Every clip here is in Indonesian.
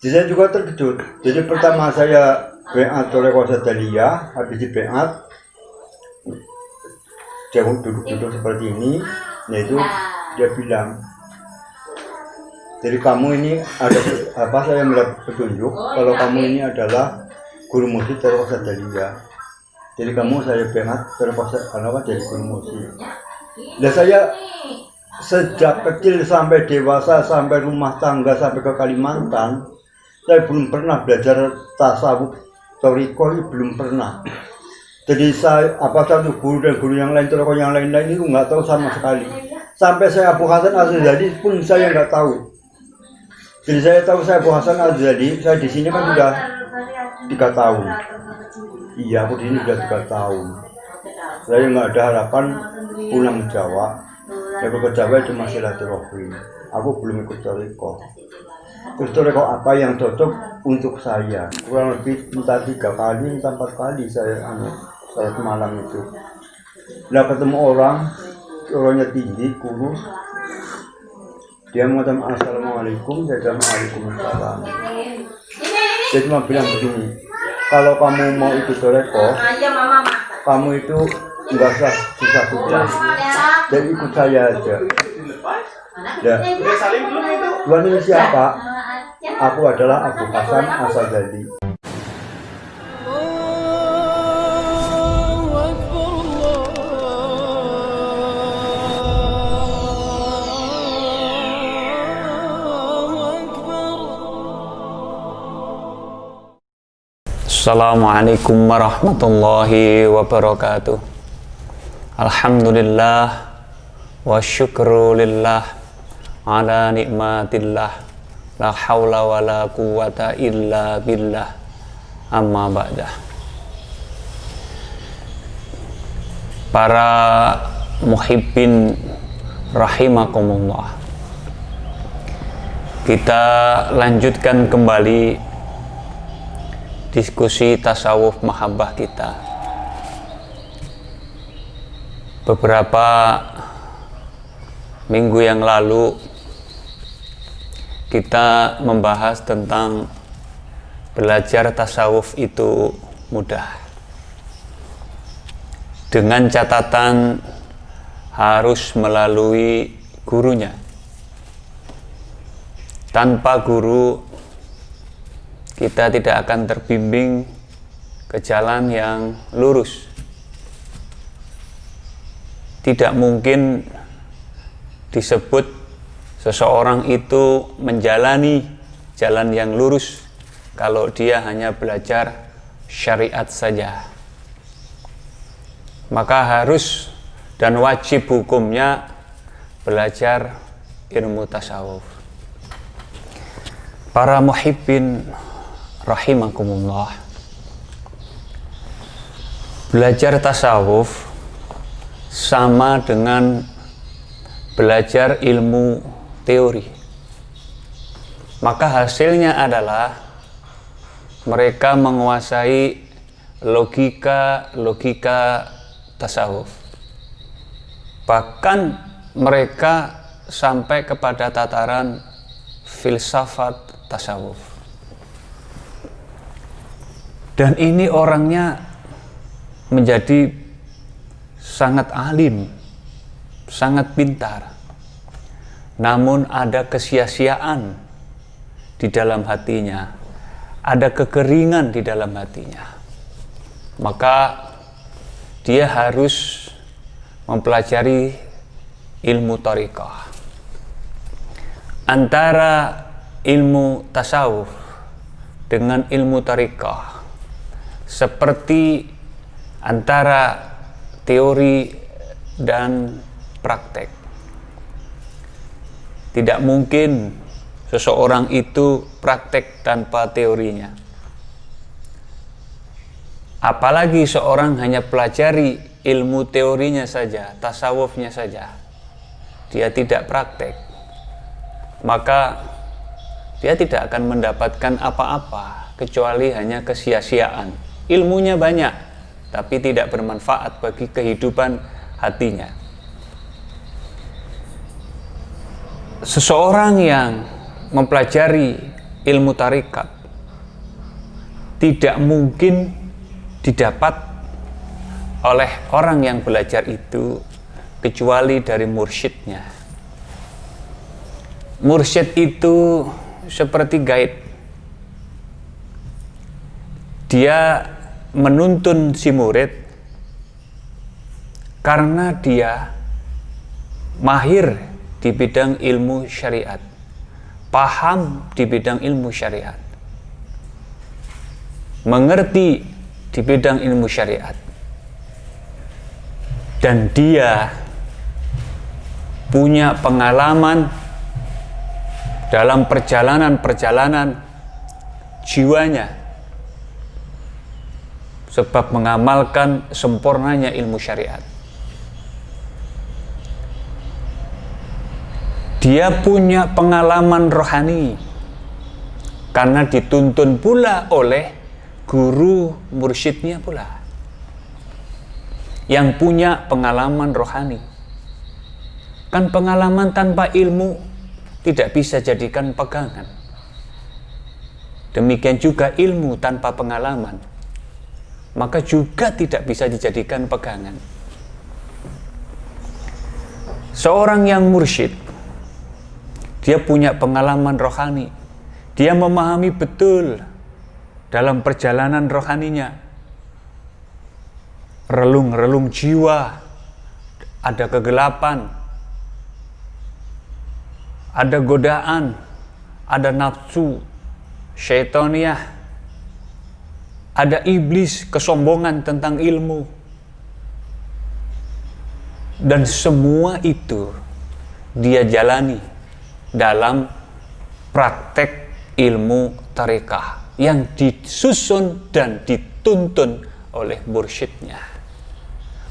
Saya juga terkejut. Jadi pertama saya beat oleh Qasadaliyah, habis di beat dia duduk-duduk seperti ini, yaitu dia bilang, jadi kamu ini ada apa, saya melihat petunjuk kalau kamu ini adalah guru musik dari Qasadaliyah. Jadi kamu saya beat terpaksa karena jadi guru musik. Dan saya sejak kecil sampai dewasa, sampai rumah tangga, sampai ke Kalimantan, saya belum pernah belajar tasawuf toriko, belum pernah. Jadi saya satu guru dan guru yang lain, toriko yang lain-lain itu nggak tahu sama sekali. Sampai saya Abu Hasan Az-Zali pun saya nggak tahu. Jadi saya tahu saya Abu Hasan Az-Zali, saya di sini kan sudah 3 tahun. Iya, aku di sini sudah 3 tahun. Saya nggak ada harapan pulang Jawa. Saya ke Jawa cuma silaturahmi. Aku belum ikut toriko. Terus toriko apa yang cocok untuk saya? Kurang lebih entah 3 kali, entah 4 kali saya salat malam itu. Nah, ketemu orangnya tinggi, kurus. Dia mengatakan assalamualaikum, saya bilang waalaikumsalam. Dia cuma bilang begini, kalau kamu mau ikut toriko, kamu itu enggak usah susah-susah, jadi ikut saya aja. Ya, Tuhan ini siapa? Aku adalah Abu Hasan Az-Zali. Assalamualaikum warahmatullahi wabarakatuh. Alhamdulillah wa syukrulillah ala nikmatillah, la haula wa la quwata illa billah, amma ba'dah. Para muhibbin rahimakumullah, kita lanjutkan kembali diskusi tasawuf mahabbah kita. Beberapa minggu yang lalu kita membahas tentang belajar tasawuf itu mudah, dengan catatan harus melalui gurunya. Tanpa guru kita tidak akan terbimbing ke jalan yang lurus. Tidak mungkin disebut seseorang itu menjalani jalan yang lurus kalau dia hanya belajar syariat saja. Maka harus dan wajib hukumnya belajar ilmu tasawuf. Para muhibbin rahimakumullah, belajar tasawuf sama dengan belajar ilmu teori. Maka hasilnya adalah mereka menguasai logika tasawuf. Bahkan mereka sampai kepada tataran filsafat tasawuf. Dan ini orangnya menjadi sangat alim, sangat pintar, namun ada kesia-siaan di dalam hatinya, ada kekeringan di dalam hatinya. Maka dia harus mempelajari ilmu thariqah. Antara ilmu tasawuf dengan ilmu thariqah seperti antara teori dan praktek. Tidak mungkin seseorang itu praktek tanpa teorinya. Apalagi seorang hanya pelajari ilmu teorinya saja, tasawufnya saja, dia tidak praktek, maka dia tidak akan mendapatkan apa-apa kecuali hanya kesia-siaan. Ilmunya banyak tapi tidak bermanfaat bagi kehidupan hatinya. Seseorang yang mempelajari ilmu tarikat tidak mungkin didapat oleh orang yang belajar itu kecuali dari mursyidnya. Mursyid itu seperti guide. Dia menuntun si murid karena dia mahir di bidang ilmu syariat, paham di bidang ilmu syariat, mengerti di bidang ilmu syariat, dan dia punya pengalaman dalam perjalanan-perjalanan jiwanya sebab mengamalkan sempurnanya ilmu syariat. Dia punya pengalaman rohani karena dituntun pula oleh guru mursyidnya pula yang punya pengalaman rohani. Kan pengalaman tanpa ilmu tidak bisa jadikan pegangan. Demikian juga ilmu tanpa pengalaman, maka juga tidak bisa dijadikan pegangan. Seorang yang mursyid, dia punya pengalaman rohani, dia memahami betul dalam perjalanan rohaninya, relung-relung jiwa, ada kegelapan, ada godaan, ada nafsu syaitaniyah, ada iblis, kesombongan tentang ilmu, dan semua itu dia jalani dalam praktek ilmu tarekah yang disusun dan dituntun oleh mursyidnya.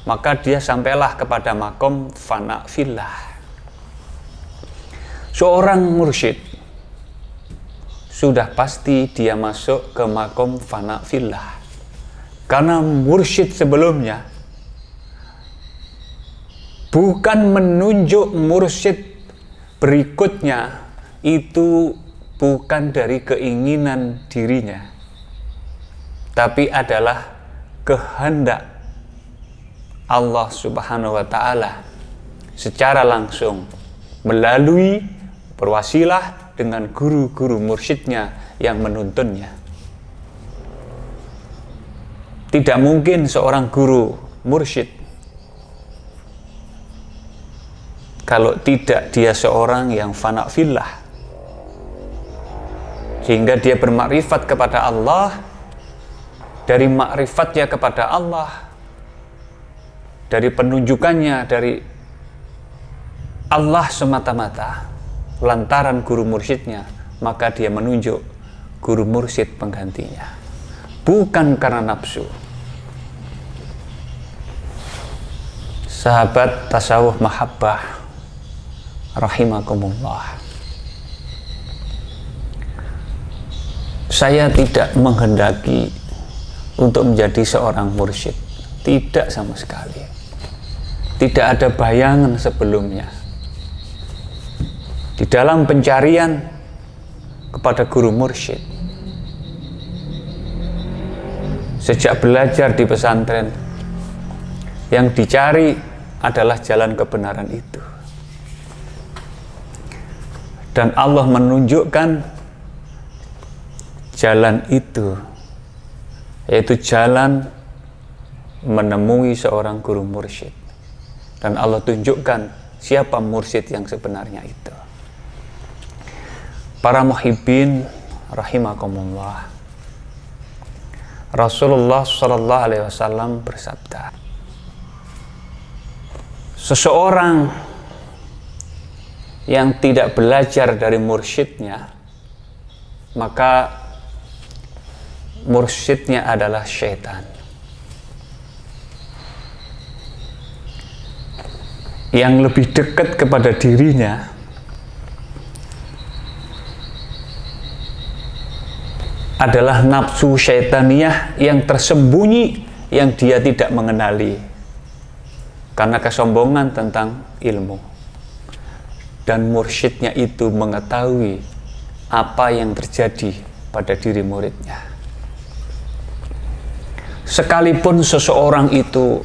Maka dia sampailah kepada makom fana fillah. Seorang mursyid sudah pasti dia masuk ke makom fana fillah, karena mursyid sebelumnya bukan menunjuk mursyid berikutnya, itu bukan dari keinginan dirinya, tapi adalah kehendak Allah Subhanahu wa Ta'ala secara langsung melalui berwasilah dengan guru-guru mursyidnya yang menuntunnya. Tidak mungkin seorang guru mursyid kalau tidak dia seorang yang fana fillah, sehingga dia bermakrifat kepada Allah, dari makrifatnya kepada Allah, dari penunjukannya dari Allah semata-mata lantaran guru mursyidnya, maka dia menunjuk guru mursyid penggantinya, bukan karena nafsu. Sahabat tasawuf mahabbah rahimakumullah, saya tidak menghendaki untuk menjadi seorang mursyid, tidak sama sekali. Tidak ada bayangan sebelumnya. Di dalam pencarian kepada guru mursyid, sejak belajar di pesantren, yang dicari adalah jalan kebenaran itu. Dan Allah menunjukkan jalan itu, yaitu jalan menemui seorang guru mursyid. Dan Allah tunjukkan siapa mursyid yang sebenarnya itu. Para muhibbin rahimakumullah, Rasulullah sallallahu alaihi wasallam bersabda, seseorang yang tidak belajar dari mursyidnya, maka mursyidnya adalah syaitan. Yang lebih dekat kepada dirinya adalah nafsu syaitaniyah yang tersembunyi, yang dia tidak mengenali karena kesombongan tentang ilmu. Dan mursyidnya itu mengetahui apa yang terjadi pada diri muridnya. Sekalipun seseorang itu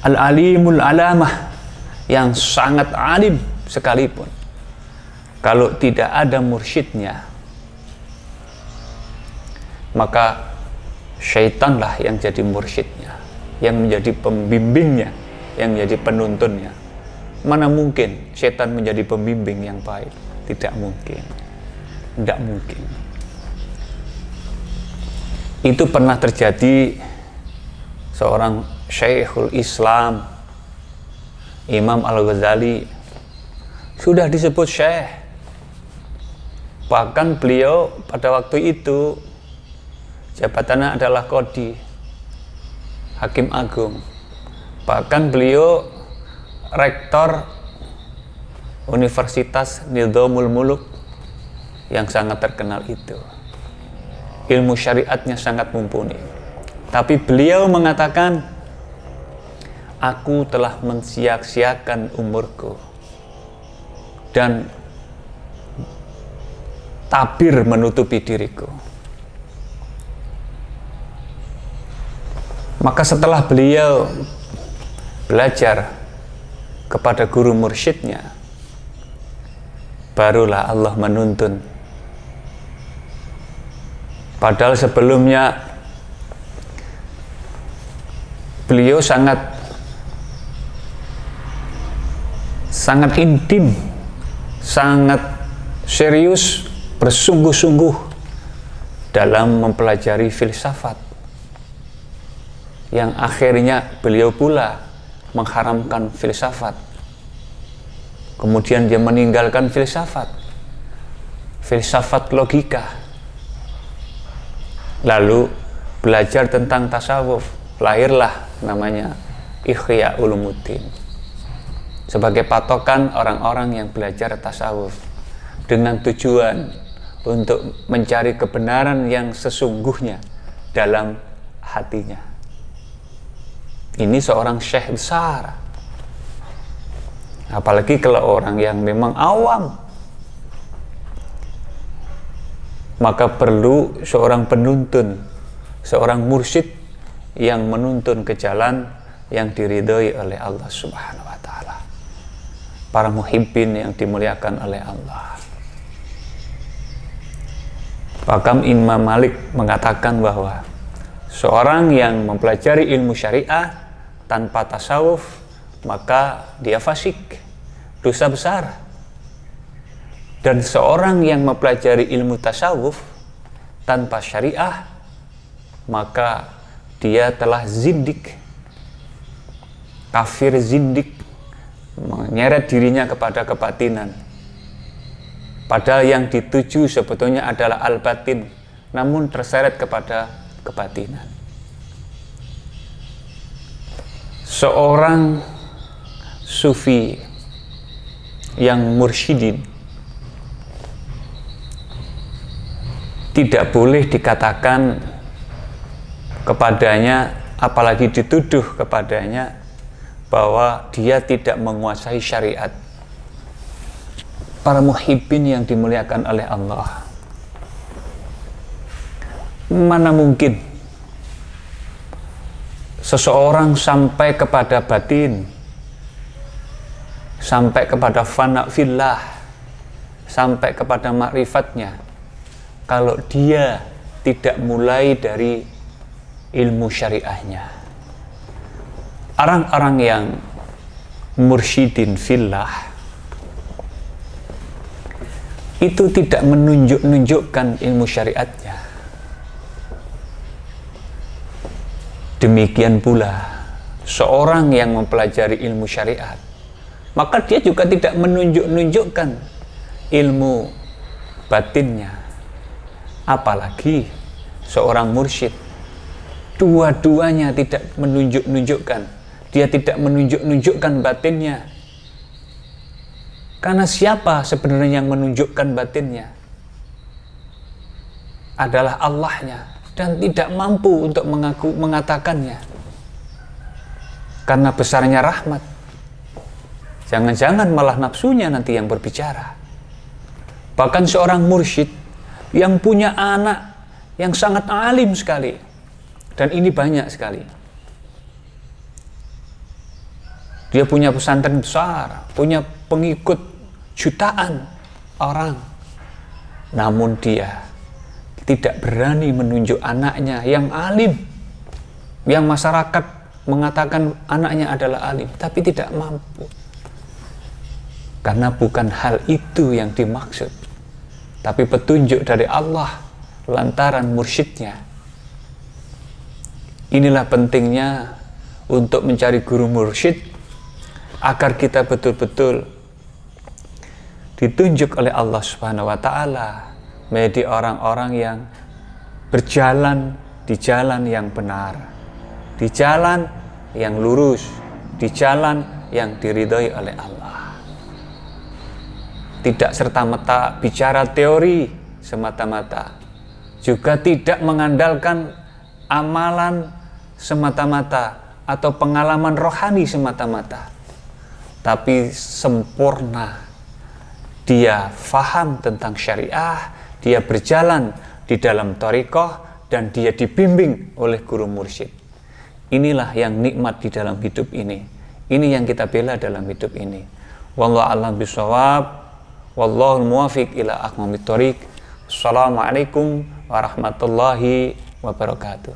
al-alimul alamah, yang sangat alim sekalipun, kalau tidak ada mursyidnya, maka syaitanlah yang jadi mursyidnya, yang menjadi pembimbingnya, yang menjadi penuntunnya. Mana mungkin syaitan menjadi pembimbing yang baik? Tidak mungkin. Tidak mungkin. Itu pernah terjadi. Seorang Syekhul Islam Imam Al-Ghazali sudah disebut syekh. Bahkan beliau pada waktu itu jabatannya adalah qadhi, hakim agung. Bahkan beliau rektor Universitas Nizamul Muluk yang sangat terkenal itu. Ilmu syariatnya sangat mumpuni. Tapi beliau mengatakan, aku telah mensia-siakan umurku dan tabir menutupi diriku. Maka setelah beliau belajar kepada guru mursyidnya, barulah Allah menuntun. Padahal sebelumnya beliau sangat intim, sangat serius, bersungguh-sungguh dalam mempelajari filsafat, yang akhirnya beliau pula mengharamkan filsafat. Kemudian dia meninggalkan filsafat logika, lalu belajar tentang tasawuf. Lahirlah namanya Ihya Ulumuddin sebagai patokan orang-orang yang belajar tasawuf dengan tujuan untuk mencari kebenaran yang sesungguhnya dalam hatinya. Ini seorang syekh besar. Apalagi kalau orang yang memang awam, maka perlu seorang penuntun, seorang mursyid yang menuntun ke jalan yang diridhoi oleh Allah Subhanahu wa Ta'ala. Para muhibbin yang dimuliakan oleh Allah. Bahkan Imam Malik mengatakan bahwa seorang yang mempelajari ilmu syariah tanpa tasawuf, maka dia fasik, dosa besar. Dan seorang yang mempelajari ilmu tasawuf tanpa syariah, maka dia telah zindik, kafir zindik, menyeret dirinya kepada kebatinan. Padahal yang dituju sebetulnya adalah al-batin, namun terseret kepada kebatinan. Seorang sufi yang mursyidin tidak boleh dikatakan kepadanya, apalagi dituduh kepadanya bahwa dia tidak menguasai syariat. Para muhibbin yang dimuliakan oleh Allah, mana mungkin seseorang sampai kepada batin, sampai kepada fana fillah, sampai kepada makrifatnya, kalau dia tidak mulai dari ilmu syariahnya. Orang-orang yang mursyidin fillah itu tidak menunjukkan ilmu syariatnya. Demikian pula seorang yang mempelajari ilmu syariat, maka dia juga tidak menunjukkan ilmu batinnya. Apalagi seorang mursyid, dua-duanya tidak menunjukkan. Dia tidak menunjukkan batinnya. Karena siapa sebenarnya yang menunjukkan batinnya? Adalah Allahnya, dan tidak mampu untuk mengatakannya. Karena besarnya rahmat. Jangan-jangan malah nafsunya nanti yang berbicara. Bahkan seorang mursyid yang punya anak yang sangat alim sekali, dan ini banyak sekali. Dia punya pesantren besar, punya pengikut jutaan orang, namun dia tidak berani menunjuk anaknya yang alim, yang masyarakat mengatakan anaknya adalah alim, tapi tidak mampu. Karena bukan hal itu yang dimaksud, tapi petunjuk dari Allah lantaran mursyidnya. Inilah pentingnya untuk mencari guru mursyid, agar kita betul-betul ditunjuk oleh Allah Subhanahu wa Ta'ala menjadi orang-orang yang berjalan di jalan yang benar, di jalan yang lurus, di jalan yang diridhoi oleh Allah. Tidak serta-merta bicara teori semata-mata, juga tidak mengandalkan amalan semata-mata atau pengalaman rohani semata-mata, tapi sempurna dia faham tentang syariah, dia berjalan di dalam thariqah, dan dia dibimbing oleh guru mursyid. Inilah yang nikmat di dalam hidup ini. Ini yang kita bela dalam hidup ini. Wallahu a'lam bishawab. Wallahul muwafiq ila aqwamit thoriq. Assalamualaikum warahmatullahi wabarakatuh.